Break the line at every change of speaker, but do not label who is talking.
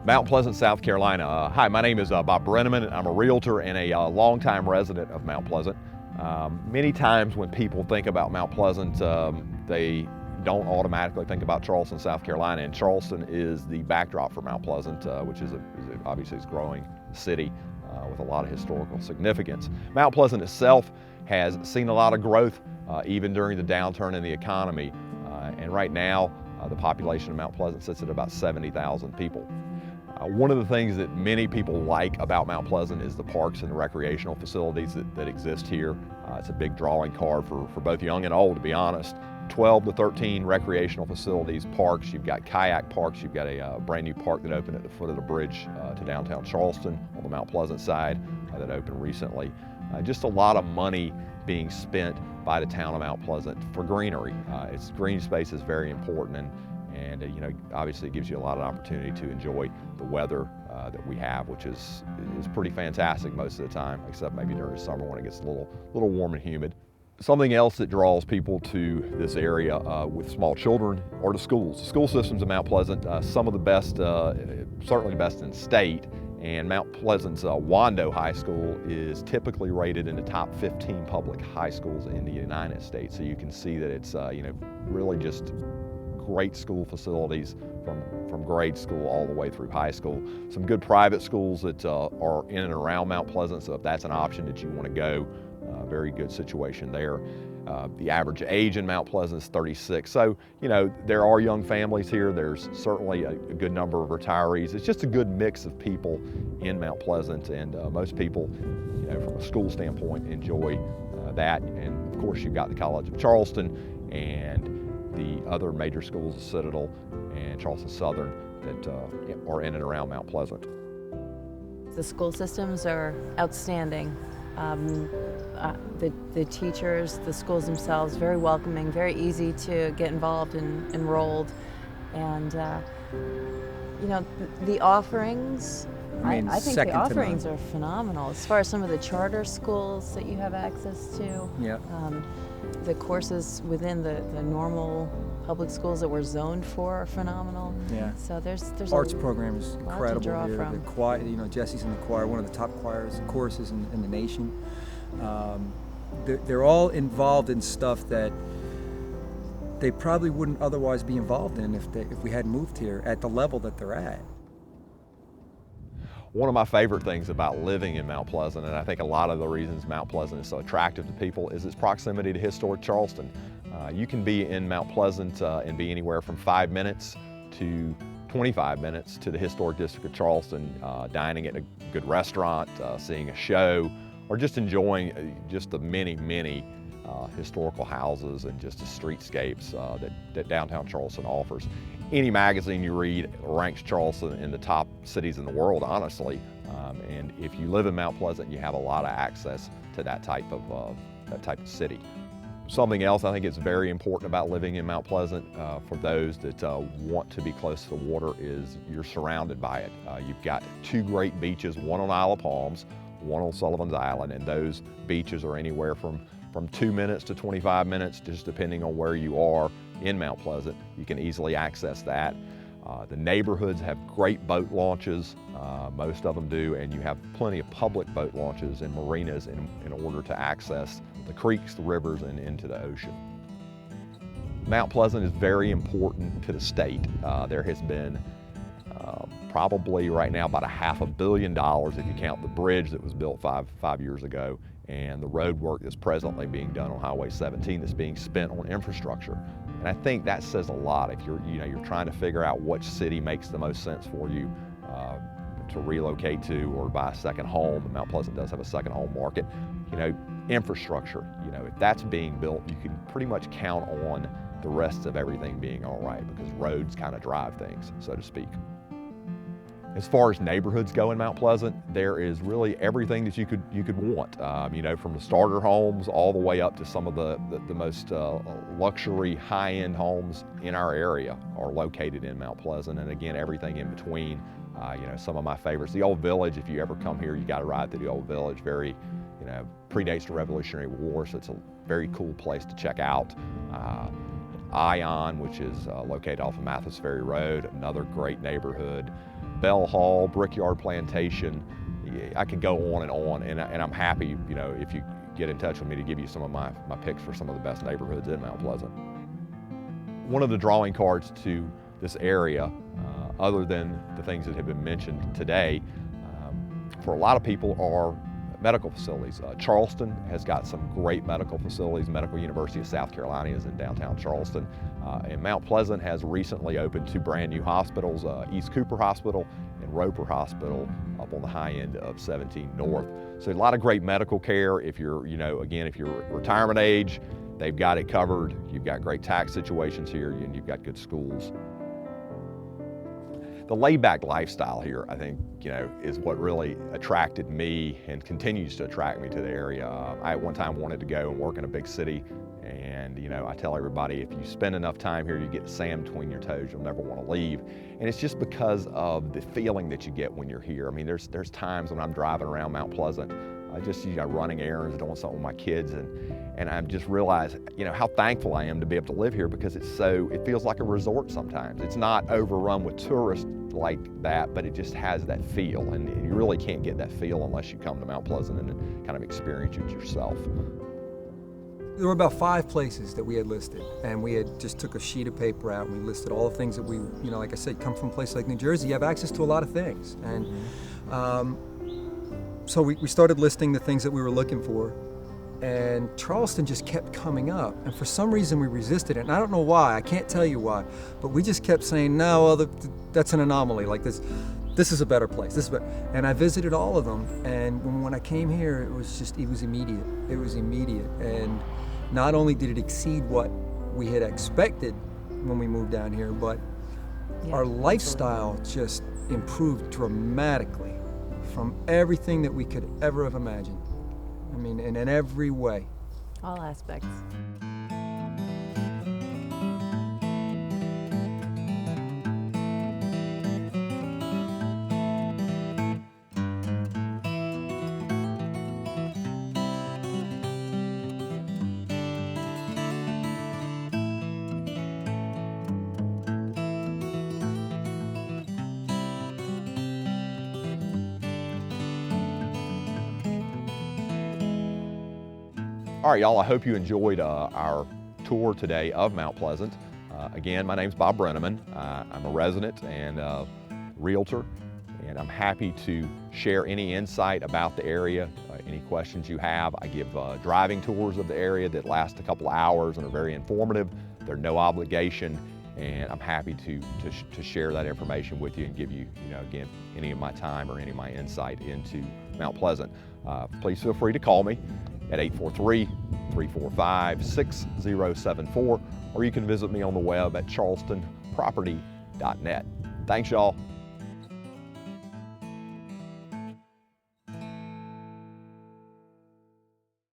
Mount Pleasant, South Carolina. Hi, my name is Bob Brennaman. I'm a realtor and a longtime resident of Mount Pleasant. Many times when people think about Mount Pleasant, they don't automatically think about Charleston, South Carolina, and Charleston is the backdrop for Mount Pleasant, which is obviously a growing city with a lot of historical significance. Mount Pleasant itself has seen a lot of growth even during the downturn in the economy, and right now the population of Mount Pleasant sits at about 70,000 people. One of the things that many people like about Mount Pleasant is the parks and recreational facilities that exist here. It's a big drawing card for both young and old, to be honest. 12 to 13 recreational facilities, parks. You've got kayak parks. You've got a brand new park that opened at the foot of the bridge to downtown Charleston on the Mount Pleasant side that opened recently. Just a lot of money being spent by the town of Mount Pleasant for greenery. Its green space is very important, and you know, obviously it gives you a lot of opportunity to enjoy the weather that we have, which is pretty fantastic most of the time, except maybe during the summer when it gets a little warm and humid. Something else that draws people to this area with small children are the schools. The school systems in Mount Pleasant, some of the best, certainly the best in the state, and Mount Pleasant's Wando High School is typically rated in the top 15 public high schools in the United States. So you can see that it's you know, really just great school facilities from grade school all the way through high school. Some good private schools that are in and around Mount Pleasant, so if that's an option that you want to go, very good situation there. The average age in Mount Pleasant is 36, so you know, there are young families here. There's certainly a good number of retirees. It's just a good mix of people in Mount Pleasant, and most people, you know, from a school standpoint, enjoy that. And of course, you've got the College of Charleston and the other major schools, the Citadel and Charleston Southern, that are in and around Mount Pleasant.
The school systems are outstanding. The teachers, the schools themselves, very welcoming, very easy to get involved and enrolled. And you know, the offerings, I think the offerings are phenomenal. As far as some of the charter schools that you have access to,
yeah.
The courses within the normal public schools that we're zoned for are phenomenal.
Yeah.
So there's
arts program is incredible
to draw
here.
from.
The choir, you know, Jesse's in the choir, one of the top choruses in the nation. They're all involved in stuff that they probably wouldn't otherwise be involved in if we hadn't moved here at the level that they're at.
One of my favorite things about living in Mount Pleasant, and I think a lot of the reasons Mount Pleasant is so attractive to people, is its proximity to historic Charleston. You can be in Mount Pleasant and be anywhere from 5 minutes to 25 minutes to the historic district of Charleston, dining at a good restaurant, seeing a show, or just enjoying just the many historical houses and just the streetscapes that downtown Charleston offers. Any magazine you read ranks Charleston in the top cities in the world, honestly. And if you live in Mount Pleasant, you have a lot of access to that type of city. Something else I think is very important about living in Mount Pleasant for those that want to be close to the water is you're surrounded by it. You've got two great beaches, one on Isle of Palms, one on Sullivan's Island, and those beaches are anywhere from 2 minutes to 25 minutes, just depending on where you are in Mount Pleasant. You can easily access that. The neighborhoods have great boat launches, most of them do, and you have plenty of public boat launches and marinas in order to access the creeks, the rivers, and into the ocean. Mount Pleasant is very important to the state. There has been probably right now about $500 million if you count the bridge that was built five years ago and the road work that's presently being done on Highway 17 that's being spent on infrastructure. And I think that says a lot. If you're trying to figure out which city makes the most sense for you to relocate to or buy a second home, and Mount Pleasant does have a second home market, you know, infrastructure, you know, if that's being built, you can pretty much count on the rest of everything being all right, because roads kind of drive things, so to speak. As far as neighborhoods go in Mount Pleasant, there is really everything that you could want. You know, from the starter homes all the way up to some of the most luxury high-end homes in our area are located in Mount Pleasant, and again, everything in between. You know, some of my favorites, the Old Village. If you ever come here, you got to ride through the Old Village. Very, you know, predates the Revolutionary War, so it's a very cool place to check out. Ion, which is located off of Mathis Ferry Road, another great neighborhood. Bell Hall, Brickyard Plantation. I could go on, and I'm happy, you know, if you get in touch with me to give you some of my picks for some of the best neighborhoods in Mount Pleasant. One of the drawing cards to this area, other than the things that have been mentioned today, for a lot of people are medical facilities. Charleston has got some great medical facilities. Medical University of South Carolina is in downtown Charleston. And Mount Pleasant has recently opened 2 brand new hospitals, East Cooper Hospital and Roper Hospital up on the high end of 17 North. So a lot of great medical care. If you're, you know, again, if you're retirement age, they've got it covered. You've got great tax situations here, and you've got good schools. The laid-back lifestyle here, I think, you know, is what really attracted me and continues to attract me to the area. I at one time wanted to go and work in a big city, and you know, I tell everybody, if you spend enough time here, you get sand between your toes. You'll never want to leave. And it's just because of the feeling that you get when you're here. I mean, there's times when I'm driving around Mount Pleasant, I just, you know, running errands, doing something with my kids, and I just realize, you know, how thankful I am to be able to live here, because it feels like a resort sometimes. It's not overrun with tourists like that, but it just has that feel, and you really can't get that feel unless you come to Mount Pleasant and kind of experience it yourself.
There were about 5 places that we had listed, and we had just took a sheet of paper out and we listed all the things that we, you know, like I said, come from a place like New Jersey, you have access to a lot of things. And so we started listing the things that we were looking for, and Charleston just kept coming up, and for some reason we resisted it, and I don't know why, I can't tell you why, but we just kept saying, no, well, that's an anomaly, like this is a better place, this is better. And I visited all of them, and when I came here, it was immediate. It was immediate, and not only did it exceed what we had expected when we moved down here, but our lifestyle just improved dramatically from everything that we could ever have imagined. I mean, in every way.
All aspects.
All right, y'all, I hope you enjoyed our tour today of Mount Pleasant. Again, my name's Bob Brennaman. I'm a resident and a realtor, and I'm happy to share any insight about the area, any questions you have. I give driving tours of the area that last a couple of hours and are very informative. They're no obligation, and I'm happy to share that information with you and give you, you know, again, any of my time or any of my insight into Mount Pleasant. Please feel free to call me at 843-345-6074, or you can visit me on the web at charlestonproperty.net. Thanks, y'all.